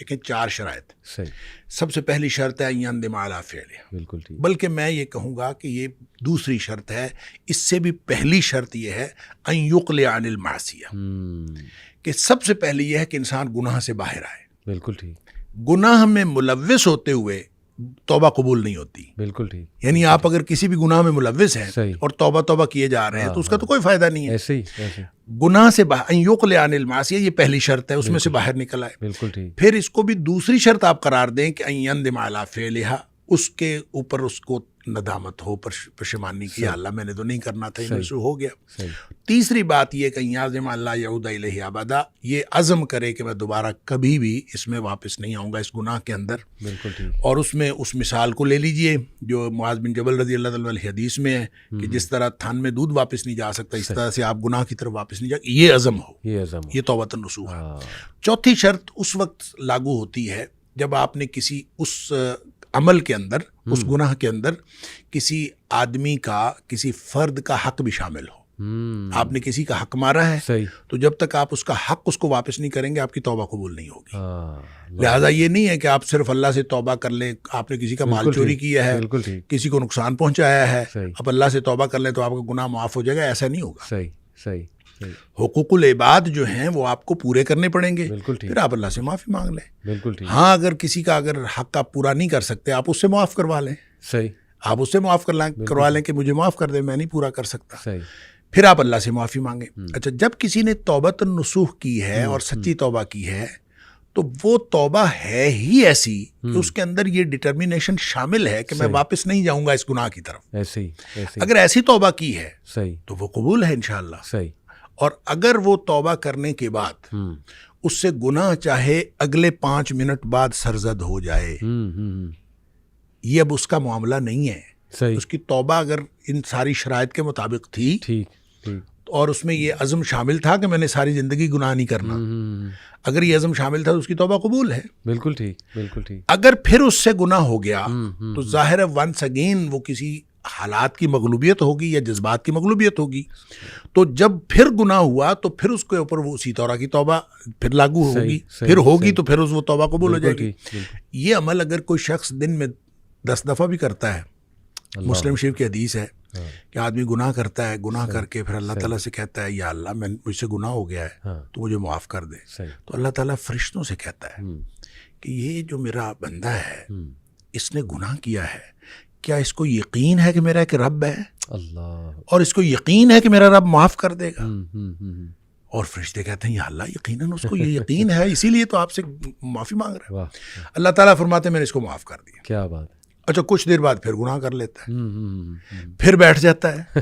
لیکن 4 شرائط. صحیح. سب سے پہلی شرط ہے ان يندم على فعله. بالکل ٹھیک. بلکہ میں یہ کہوں گا کہ یہ دوسری شرط ہے، اس سے بھی پہلی شرط یہ ہے ان يقلع عن المعصیہ، کہ سب سے پہلی یہ ہے کہ انسان گناہ سے باہر آئے. بالکل ٹھیک. گناہ میں ملوث ہوتے ہوئے توبہ قبول نہیں ہوتی. بالکل ٹھیک. یعنی آپ اگر کسی بھی گناہ میں ملوث ہیں صحیح. اور توبہ کیے جا رہے ہیں تو اس کا تو کوئی فائدہ نہیں ہے. ایسے ہی ایسے. گناہ سے ان يقلع عن المعصیہ یہ پہلی شرط ہے، اس میں سے باہر نکل آئے. بالکل ٹھیک. پھر اس کو بھی دوسری شرط آپ قرار دیں کہ ان يندم على فعلها، اس کے اوپر اس کو ندامت ہو، پشیمانی کی، یا اللہ میں نے تو نہیں کرنا تھا، ان سے ہو گیا. صحیح. تیسری بات یہ کہ یعزم اللہ یعود الیہ ابدا، یہ عزم کرے کہ میں دوبارہ کبھی بھی اس میں واپس نہیں آؤں گا، اس گناہ کے اندر. بالکل ٹھیک. اور اس میں اس مثال کو لے لیجئے جو معاذ بن جبل رضی اللہ تعالیٰ عنہ حدیث میں ہے کہ جس طرح تھن میں دودھ واپس نہیں جا سکتا، اس طرح سے آپ گناہ کی طرف واپس نہیں جا، یہ عزم ہو، یہ عزم. یہ توبۃ النصوح ہے. چوتھی شرط اس وقت لاگو ہوتی ہے جب آپ نے کسی اس عمل کے اندر، اس گناہ کے اندر کسی آدمی کا، کسی فرد کا حق بھی شامل ہو. آپ نے کسی کا حق مارا ہے، صحیح. تو جب تک آپ اس کا حق اس کو واپس نہیں کریں گے آپ کی توبہ قبول نہیں ہوگی. لہٰذا یہ نہیں ہے کہ آپ صرف اللہ سے توبہ کر لیں، آپ نے کسی کا مال چوری کیا ہے، بالکل ٹھیک. کسی کو نقصان پہنچایا ہے، صحیح. اب اللہ سے توبہ کر لیں تو آپ کا گناہ معاف ہو جائے گا، ایسا نہیں ہوگا. صحیح صحیح. حقوق العباد جو ہیں وہ آپ کو پورے کرنے پڑیں گے، بالکل ٹھیک. پھر آپ اللہ سے معافی مانگ لیں. بالکل ٹھیک. ہاں اگر کسی کا اگر حق آپ پورا نہیں کر سکتے آپ اس سے معاف کروا لیں. صحیح. آپ اس سے معاف کروا لیں کہ مجھے معاف کر دیں، میں نہیں پورا کر سکتا. صحیح. پھر آپ اللہ سے معافی مانگیں. اچھا، جب کسی نے توبۃ النصوح کی ہے اور سچی توبہ کی ہے تو وہ توبہ ہے ہی ایسی کہ اس کے اندر یہ ڈٹرمینیشن شامل ہے کہ میں واپس نہیں جاؤں گا اس گناہ کی طرف. ایسے ہی. اگر ایسی توبہ کی ہے صحیح. تو وہ قبول ہے انشاءاللہ. صحیح. اور اگر وہ توبہ کرنے کے بعد اس سے گناہ چاہے اگلے 5 منٹ بعد سرزد ہو جائے، یہ اب اس کا معاملہ نہیں ہے. صحیح. اس کی توبہ اگر ان ساری شرائط کے مطابق تھی ٹھیک. اور اس میں یہ عزم شامل تھا کہ میں نے ساری زندگی گناہ نہیں کرنا، اگر یہ عزم شامل تھا تو اس کی توبہ قبول ہے. بالکل ٹھیک. بالکل ٹھیک. اگر پھر اس سے گناہ ہو گیا تو ظاہر ہے ونس اگین وہ کسی حالات کی مغلوبیت ہوگی یا جذبات کی مغلوبیت ہوگی. تو جب پھر گناہ ہوا تو پھر اس کے اوپر وہ اسی طرح کی توبہ پھر لاگو ہوگی. پھر ہوگی تو پھر وہ توبہ قبول ہو جائے گی. یہ عمل اگر کوئی شخص دن میں 10 دفعہ بھی کرتا ہے، مسلم شریف کی حدیث ہے کہ آدمی گناہ کرتا ہے، گناہ کر کے پھر اللہ تعالیٰ سے کہتا ہے یا اللہ مجھ سے گناہ ہو گیا ہے تو مجھے معاف کر دے، تو اللہ تعالیٰ فرشتوں سے کہتا ہے کہ یہ جو میرا بندہ ہے اس نے گناہ کیا ہے، کیا اس کو یقین ہے کہ میرا ایک رب ہے اللہ، اور اس کو یقین ہے کہ میرا رب معاف کر دے گا؟ اور فرشتے کہتے ہیں یا اللہ یقیناً اس کو یہ یقین ہے، اسی لیے تو آپ سے معافی مانگ رہا ہے. اللہ تعالیٰ فرماتے ہیں میں نے اس کو معاف کر دیا. کیا بات ہے. اچھا، کچھ دیر بعد پھر گناہ کر لیتا ہے، پھر بیٹھ جاتا ہے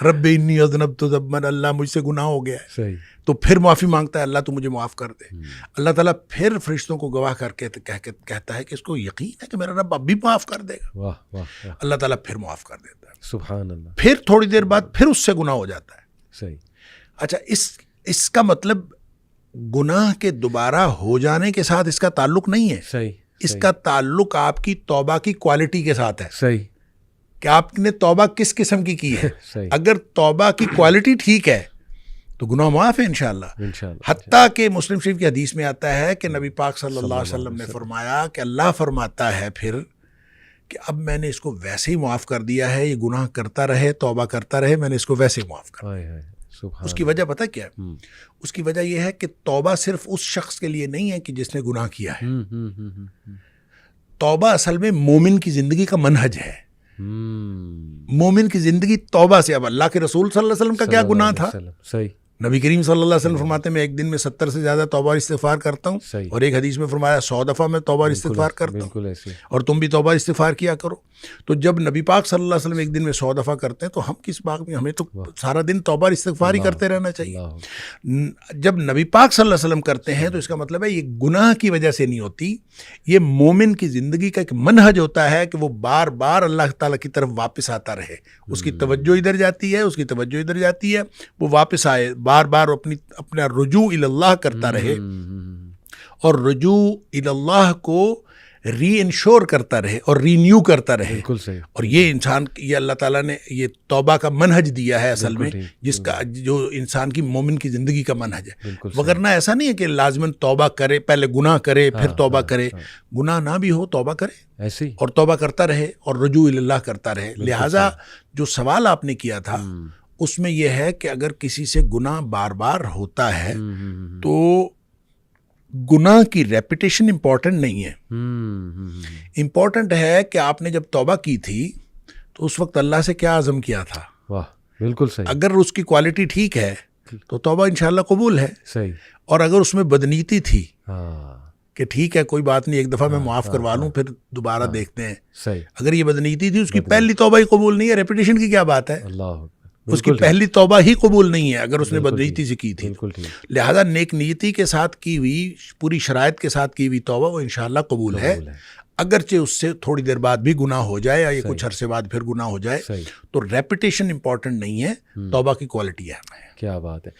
رب انی اذنبت ذنبا، اللہ مجھ سے گناہ ہو گیا ہے. صحیح. تو پھر معافی مانگتا ہے اللہ تو مجھے معاف کر دے. اللہ تعالیٰ پھر فرشتوں کو گواہ کر کے کہتا ہے کہ اس کو یقین ہے کہ میرا رب اب بھی معاف کر دے گا. واہ واہ. اللہ تعالیٰ پھر معاف کر دیتا ہے. سبحان اللہ. پھر تھوڑی دیر بعد پھر اس سے گناہ ہو جاتا ہے. صحیح. اچھا، اس کا مطلب گناہ کے دوبارہ ہو جانے کے ساتھ اس کا تعلق نہیں ہے. صحیح. اس کا تعلق آپ کی توبہ کی کوالٹی کے ساتھ ہے. صحیح. کہ آپ نے توبہ کس قسم کی ہے. صحیح. اگر توبہ کی کوالٹی ٹھیک ہے تو گناہ معاف ہے انشاءاللہ. حتیٰ کہ مسلم شریف کی حدیث میں آتا ہے کہ نبی پاک صلی اللہ علیہ وسلم نے فرمایا کہ اللہ فرماتا ہے پھر کہ اب میں نے اس کو ویسے ہی معاف کر دیا ہے، یہ گناہ کرتا رہے، توبہ کرتا رہے، میں نے اس کو ویسے ہی معاف کر دیا. اس کی وجہ پتہ کیا ہے؟ اس کی وجہ یہ ہے کہ توبہ صرف اس شخص کے لیے نہیں ہے کہ جس نے گناہ کیا ہے. توبہ اصل میں مومن کی زندگی کا منہج ہے. مومن کی زندگی توبہ سے. اب اللہ کے رسول صلی اللہ علیہ وسلم کا کیا گناہ تھا؟ صحیح. نبی کریم صلی اللہ علیہ وسلم فرماتے ہیں میں ایک دن میں 70 سے زیادہ توبہ اور استغفار کرتا ہوں. اور ایک حدیث میں فرمایا 100 دفعہ میں توبہ اور استغفار کرتا ہوں، اور تم بھی توبہ استغفار کیا کرو. تو جب نبی پاک صلی اللہ علیہ وسلم ایک دن میں 100 دفعہ کرتے ہیں تو ہم کس بات میں، ہمیں تو سارا دن توبہ اور استغفار ہی کرتے رہنا چاہیے. جب نبی پاک صلی اللہ علیہ وسلم کرتے ہیں تو اس کا مطلب ہے یہ گناہ کی وجہ سے نہیں ہوتی، یہ مومن کی زندگی کا ایک منہج ہوتا ہے کہ وہ بار بار اللہ تعالیٰ کی طرف واپس آتا رہے. اس کی توجہ ادھر جاتی ہے، اس کی توجہ ادھر جاتی ہے، وہ واپس آئے، بار بار اپنا رجوع الی اللہ کرتا رہے. اور رجوع الی اللہ کو ری انشور کرتا رہے اور رینیو کرتا رہے. بالکل صحیح. اور یہ انسان یہ اللہ تعالیٰ نے یہ توبہ کا منہج دیا ہے اصل میں, جس کا جو انسان کی مومن کی زندگی کا منہج ہے. وگرنہ ایسا نہیں ہے کہ لازماً توبہ کرے, پہلے گناہ کرے پھر توبہ کرے. گناہ نہ بھی ہو توبہ کرے ایسی اور توبہ کرتا رہے اور رجوع اللہ کرتا رہے. لہٰذا جو سوال آپ نے کیا تھا اس میں یہ ہے کہ اگر کسی سے گناہ بار بار ہوتا ہے تو گناہ کی ریپیٹیشن امپورٹنٹ نہیں ہے. امپورٹنٹ ہے کہ آپ نے جب توبہ کی تھی تو اس وقت اللہ سے کیا عزم کیا تھا. واہ بالکل صحیح. اگر اس کی کوالٹی ٹھیک ہے تو توبہ انشاءاللہ قبول ہے. صحیح. اور اگر اس میں بدنیتی تھی ہاں کہ ٹھیک ہے کوئی بات نہیں, ایک دفعہ میں معاف کروا لوں پھر دوبارہ دیکھتے ہیں, صحیح. اگر یہ بدنیتی تھی, اس کی پہلی توبہ ہی قبول نہیں ہے, ریپیٹیشن کی کیا بات ہے. اللہ اس کی پہلی توبہ ہی قبول نہیں ہے اگر اس نے بدنیتی سے کی تھی. بالکل ٹھیک. لہذا نیک نیتی کے ساتھ کی ہوئی, پوری شرائط کے ساتھ کی ہوئی توبہ وہ انشاءاللہ قبول ہے. اگرچہ اس سے تھوڑی دیر بعد بھی گناہ ہو جائے یا یہ کچھ عرصے بعد پھر گناہ ہو جائے, تو ریپیٹیشن امپورٹنٹ نہیں ہے, توبہ کی کوالٹی اہم ہے. کیا بات ہے.